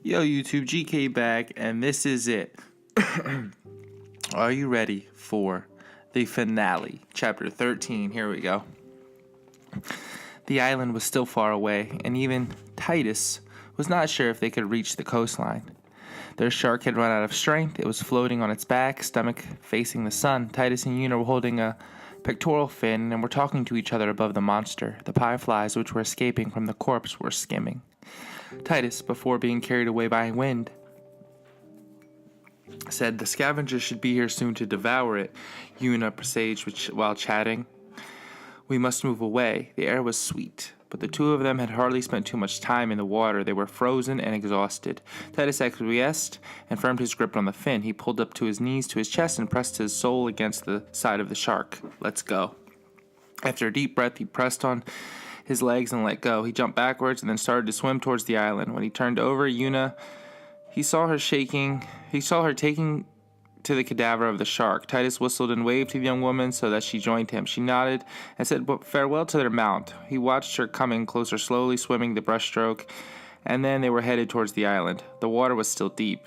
Yo YouTube, GK back, and this is it. Are you ready for the finale? Chapter 13, here we go. The island was still far away, and even Titus was not sure if they could reach the coastline. Their shark had run out of strength. It was floating on its back, stomach facing the sun. Titus and Una were holding a pectoral fin and were talking to each other above the monster. The pie flies which were escaping from the corpse were skimming. Titus, before being carried away by wind, said the scavengers should be here soon to devour it. Una presaged while chatting. We must move away. The air was sweet, but the two of them had hardly spent too much time in the water. They were frozen and exhausted. Titus acquiesced and firmed his grip on the fin. He pulled up to his knees to his chest and pressed his soul against the side of the shark. Let's go. After a deep breath, he pressed on his legs and let go. He jumped backwards and then started to swim towards the island. When he turned over, he saw her taking to the cadaver of the shark. Titus whistled and waved to the young woman so that she joined him. She nodded and said farewell to their mount. He watched her coming closer, slowly swimming the breaststroke, and then they were headed towards the island. The water was still deep.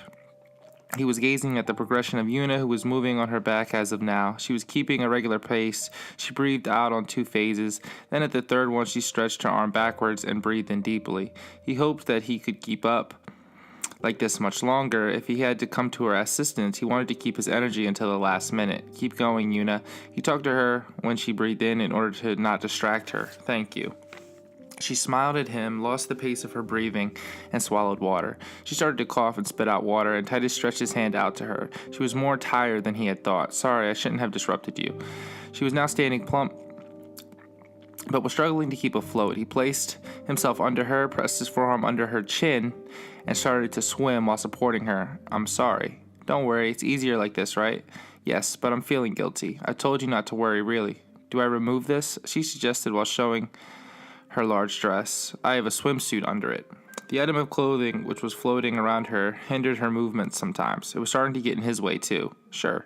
He was gazing at the progression of Una, who was moving on her back as of now. She was keeping a regular pace. She breathed out on 2 phases. Then at the third one, she stretched her arm backwards and breathed in deeply. He hoped that he could keep up like this much longer. If he had to come to her assistance, he wanted to keep his energy until the last minute. Keep going, Una. He talked to her when she breathed in order to not distract her. Thank you. She smiled at him, lost the pace of her breathing, and swallowed water. She started to cough and spit out water, and Titus stretched his hand out to her. She was more tired than he had thought. Sorry, I shouldn't have disrupted you. She was now standing plump, but was struggling to keep afloat. He placed himself under her, pressed his forearm under her chin, and started to swim while supporting her. I'm sorry. Don't worry, it's easier like this, right? Yes, but I'm feeling guilty. I told you not to worry, really. Do I remove this? She suggested while showing her large dress. I have a swimsuit under it. The item of clothing which was floating around her hindered her movements sometimes. It was starting to get in his way too. Sure.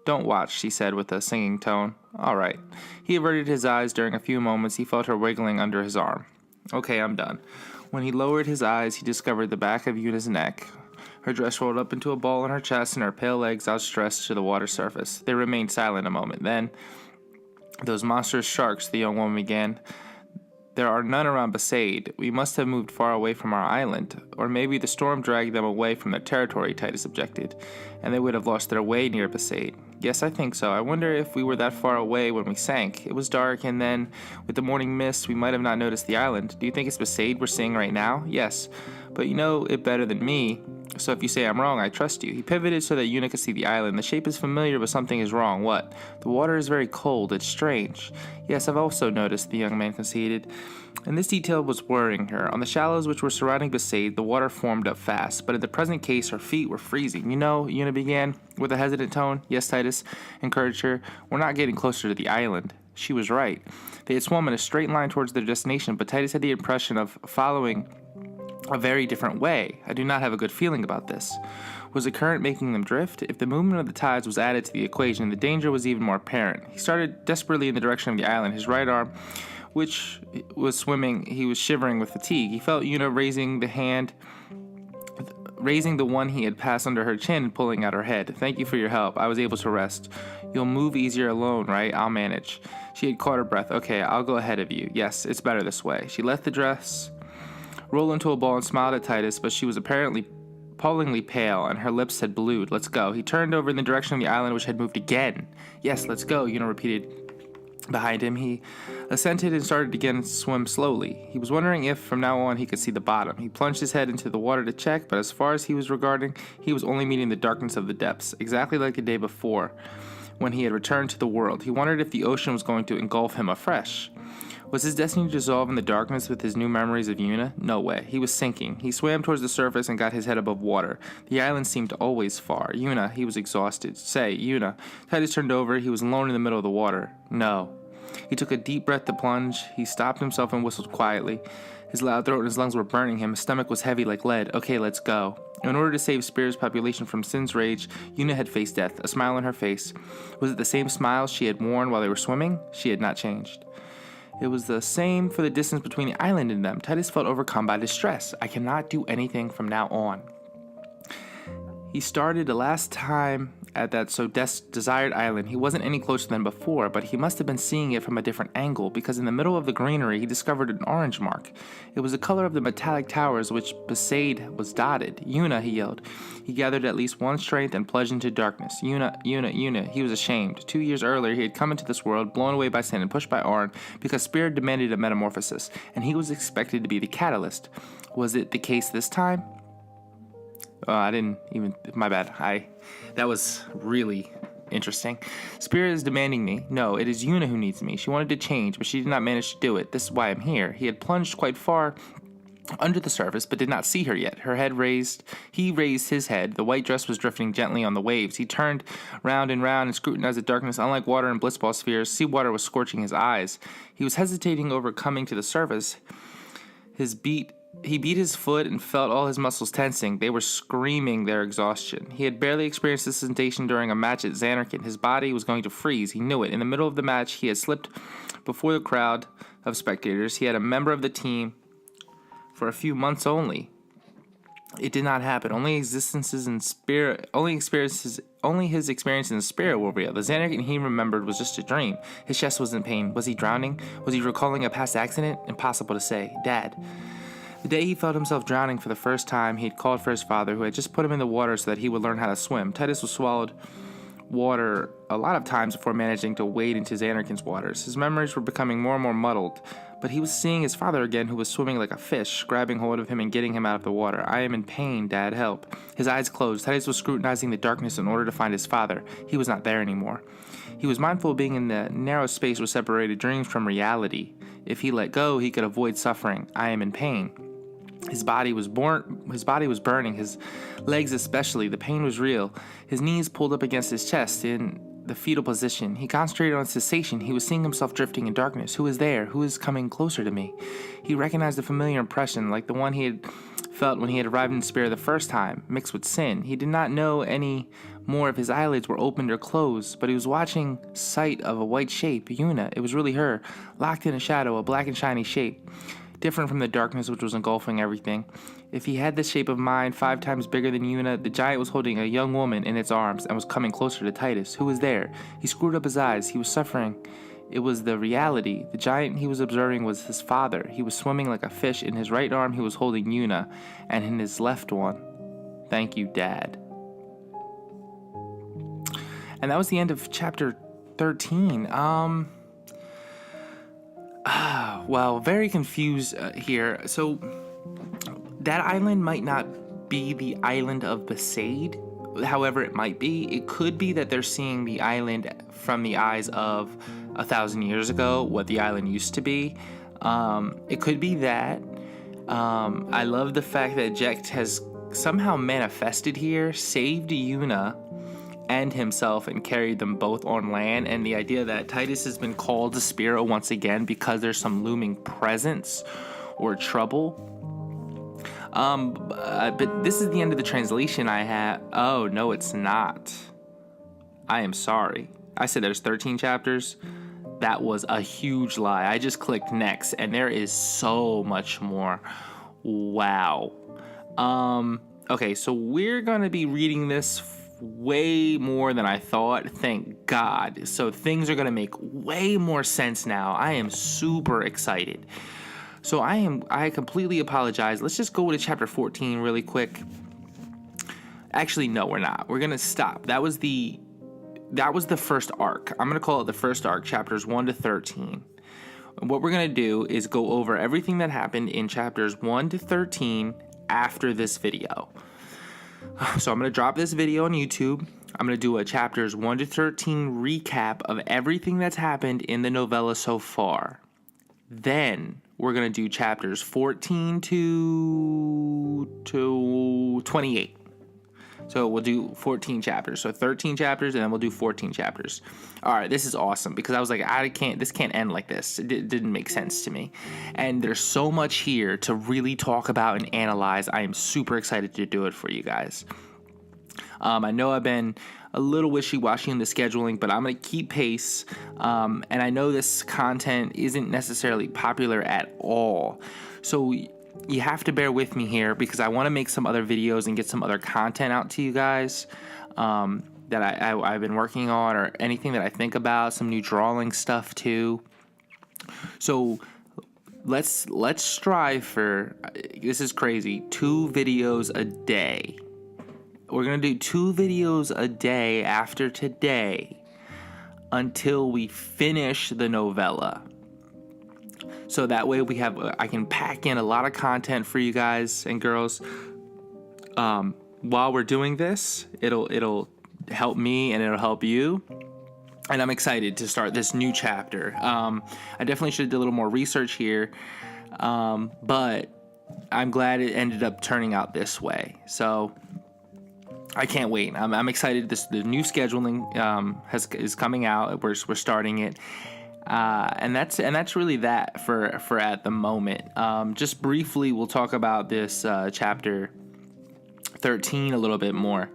Don't watch, she said with a singing tone. All right. He averted his eyes. During a few moments he felt her wiggling under his arm. Okay, I'm done. When he lowered his eyes, he discovered the back of Una's neck. Her dress rolled up into a ball on her chest and her pale legs outstretched to the water surface. They remained silent a moment. Then, those monstrous sharks, the young woman began. There are none around Besaid. We must have moved far away from our island. Or maybe the storm dragged them away from their territory, Titus objected, and they would have lost their way near Besaid. Yes, I think so. I wonder if we were that far away when we sank. It was dark, and then, with the morning mist, we might have not noticed the island. Do you think it's Besaid we're seeing right now? Yes, but you know it better than me, so if you say I'm wrong, I trust you. He pivoted so that Una could see the island. The shape is familiar, but something is wrong. What? The water is very cold. It's strange. Yes, I've also noticed, the young man conceded, and this detail was worrying her. On the shallows which were surrounding Besaid, the water formed up fast, but in the present case, her feet were freezing. You know, Una began, with a hesitant tone. Yes, Titus encouraged her. We're not getting closer to the island. She was right. They had swum in a straight line towards their destination, but Titus had the impression of following a very different way. I do not have a good feeling about this. Was the current making them drift? If the movement of the tides was added to the equation, the danger was even more apparent. He started desperately in the direction of the island. His right arm, which was swimming, he was shivering with fatigue. He felt Una raising the one he had passed under her chin and pulling out her head. Thank you for your help. I was able to rest. You'll move easier alone, right? I'll manage. She had caught her breath. Okay, I'll go ahead of you. Yes, it's better this way. She let the dress roll into a ball and smiled at Titus, but she was apparently appallingly pale, and her lips had blued. Let's go. He turned over in the direction of the island, which had moved again. Yes, let's go, Una repeated behind him. He assented and started again to swim slowly. He was wondering if, from now on, he could see the bottom. He plunged his head into the water to check, but as far as he was regarding, he was only meeting the darkness of the depths, exactly like the day before, when he had returned to the world. He wondered if the ocean was going to engulf him afresh. Was his destiny to dissolve in the darkness with his new memories of Una? No way. He was sinking. He swam towards the surface and got his head above water. The island seemed always far. Una, he was exhausted. Say, Una. Titus turned over. He was alone in the middle of the water. No. He took a deep breath to plunge. He stopped himself and whistled quietly. His loud throat and his lungs were burning him. His stomach was heavy like lead. Okay, let's go. In order to save Spear's population from Sin's rage, Una had faced death, a smile on her face. Was it the same smile she had worn while they were swimming? She had not changed. It was the same for the distance between the island and them. Titus felt overcome by distress. I cannot do anything from now on. He started the last time at that desired island. He wasn't any closer than before, but he must have been seeing it from a different angle, because in the middle of the greenery he discovered an orange mark. It was the color of the metallic towers which Besaid was dotted. Una, he yelled. He gathered at least one strength and plunged into darkness. Una. He was ashamed. 2 years earlier he had come into this world, blown away by sin and pushed by Arn, because spirit demanded a metamorphosis, and he was expected to be the catalyst. Was it the case this time? I didn't even, my bad. That was really interesting. Spirit is demanding me. No, it is Una who needs me. She wanted to change, but she did not manage to do it. This is why I'm here. He had plunged quite far under the surface, but did not see her yet. Her head raised. He raised his head. The white dress was drifting gently on the waves. He turned round and scrutinized the darkness. Unlike water in blissball spheres, seawater was scorching his eyes. He was hesitating over coming to the surface. He beat his foot and felt all his muscles tensing. They were screaming their exhaustion. He had barely experienced this sensation during a match at Xanarkand. His body was going to freeze. He knew it. In the middle of the match, he had slipped before the crowd of spectators. He had a member of the team for a few months only. It did not happen. Only his experiences in the spirit were real. The Xanarkand he remembered was just a dream. His chest was in pain. Was he drowning? Was he recalling a past accident? Impossible to say. Dad. The day he felt himself drowning for the first time, he had called for his father, who had just put him in the water so that he would learn how to swim. Titus was swallowed water a lot of times before managing to wade into Xanarkand's waters. His memories were becoming more and more muddled, but he was seeing his father again, who was swimming like a fish, grabbing hold of him and getting him out of the water. I am in pain, Dad, help. His eyes closed. Titus was scrutinizing the darkness in order to find his father. He was not there anymore. He was mindful of being in the narrow space which separated dreams from reality. If he let go, he could avoid suffering. I am in pain. His body was burning, his legs especially. The pain was real. His knees pulled up against his chest in the fetal position. He concentrated on cessation. He was seeing himself drifting in darkness. Who is there? Who is coming closer to me? He recognized a familiar impression, like the one he had felt when he had arrived in spirit the first time, mixed with sin. He did not know any more if his eyelids were opened or closed, but he was watching sight of a white shape, Una. It was really her, locked in a shadow, a black and shiny shape, different from the darkness which was engulfing everything. If he had the shape of mind 5 times bigger than Una, the giant was holding a young woman in its arms and was coming closer to Titus. Who was there? He screwed up his eyes. He was suffering. It was the reality. The giant he was observing was his father. He was swimming like a fish. In his right arm he was holding Una, and in his left one, thank you, Dad. And that was the end of chapter 13. Well, very confused here. So, that island might not be the island of Besaid. However, it might be. It could be that they're seeing the island from the eyes of 1,000 years ago, what the island used to be. It could be that. I love the fact that Jecht has somehow manifested here, saved Una and himself, and carried them both on land, and the idea that Titus has been called to Spira once again because there's some looming presence or trouble. But this is the end of the translation I have. Oh, no, it's not. I am sorry. I said there's 13 chapters. That was a huge lie. I just clicked next, and there is so much more. Wow. Okay, so we're going to be reading this way more than I thought, thank God. So things are gonna make way more sense now. I am super excited. So I completely apologize. Let's just go to chapter 14 really quick. Actually, no, we're not. We're gonna stop. That was the first arc. I'm gonna call it the first arc, chapters 1 to 13. And what we're gonna do is go over everything that happened in chapters 1 to 13 after this video. So I'm going to drop this video on YouTube. I'm going to do a chapters 1 to 13 recap of everything that's happened in the novella so far. Then we're going to do chapters 14 to 28. So we'll do 14 chapters. So 13 chapters, and then we'll do 14 chapters. All right, this is awesome, because I was like, this can't end like this. It didn't make sense to me. And there's so much here to really talk about and analyze. I am super excited to do it for you guys. I know I've been a little wishy-washy in the scheduling, but I'm going to keep pace. And I know this content isn't necessarily popular at all. So you have to bear with me here because I want to make some other videos and get some other content out to you guys that I've been working on, or anything that I think about, some new drawing stuff too. So let's strive for, this is crazy, 2 videos a day. We're going to do 2 videos a day after today until we finish the novella. So that way I can pack in a lot of content for you guys and girls. While we're doing this, it'll help me and it'll help you. And I'm excited to start this new chapter. I definitely should have did a little more research here, but I'm glad it ended up turning out this way. So I can't wait. I'm excited. The new scheduling is coming out. We're starting it. And that's really that for at the moment. Just briefly, we'll talk about this chapter 13 a little bit more,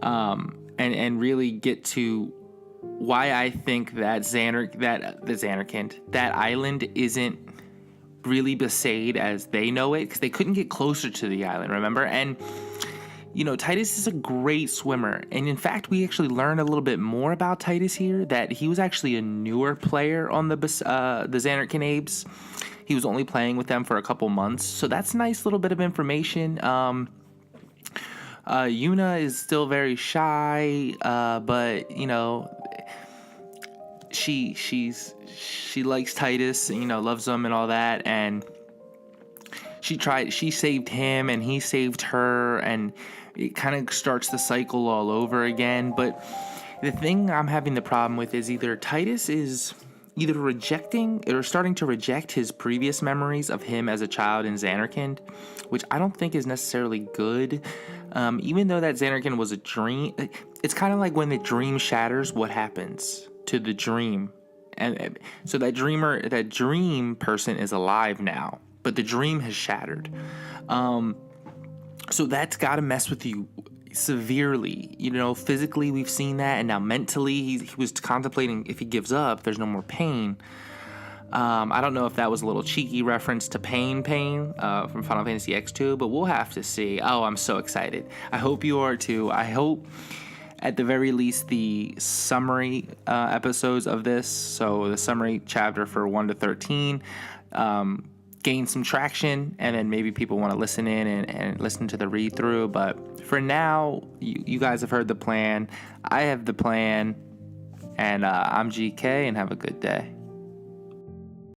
and really get to why I think that that island isn't really Besaid as they know it, because they couldn't get closer to the island, remember? And Titus is a great swimmer, and in fact, we actually learned a little bit more about Titus here, that he was actually a newer player on the Zanarkand. He was only playing with them for a couple months, so that's a nice little bit of information. Yuna is still very shy, but she likes Titus, loves him and all that, and she saved him and he saved her, and it kind of starts the cycle all over again. But the thing I'm having the problem with is either Titus is rejecting or starting to reject his previous memories of him as a child in Zanarkand, which I don't think is necessarily good. Even though that Zanarkand was a dream, it's kind of like when the dream shatters, what happens to the dream? And so that dream person is alive now, but the dream has shattered. So that's got to mess with you severely. Physically we've seen that, and now mentally he was contemplating if he gives up, there's no more pain. I don't know if that was a little cheeky reference to Pain from Final Fantasy X2, but we'll have to see. Oh, I'm so excited. I hope you are too. I hope at the very least the summary episodes of this, so the summary chapter for 1 to 13, gain some traction, and then maybe people want to listen in and listen to the read through. But for now, you guys have heard the plan. I have the plan, and I'm GK, and have a good day.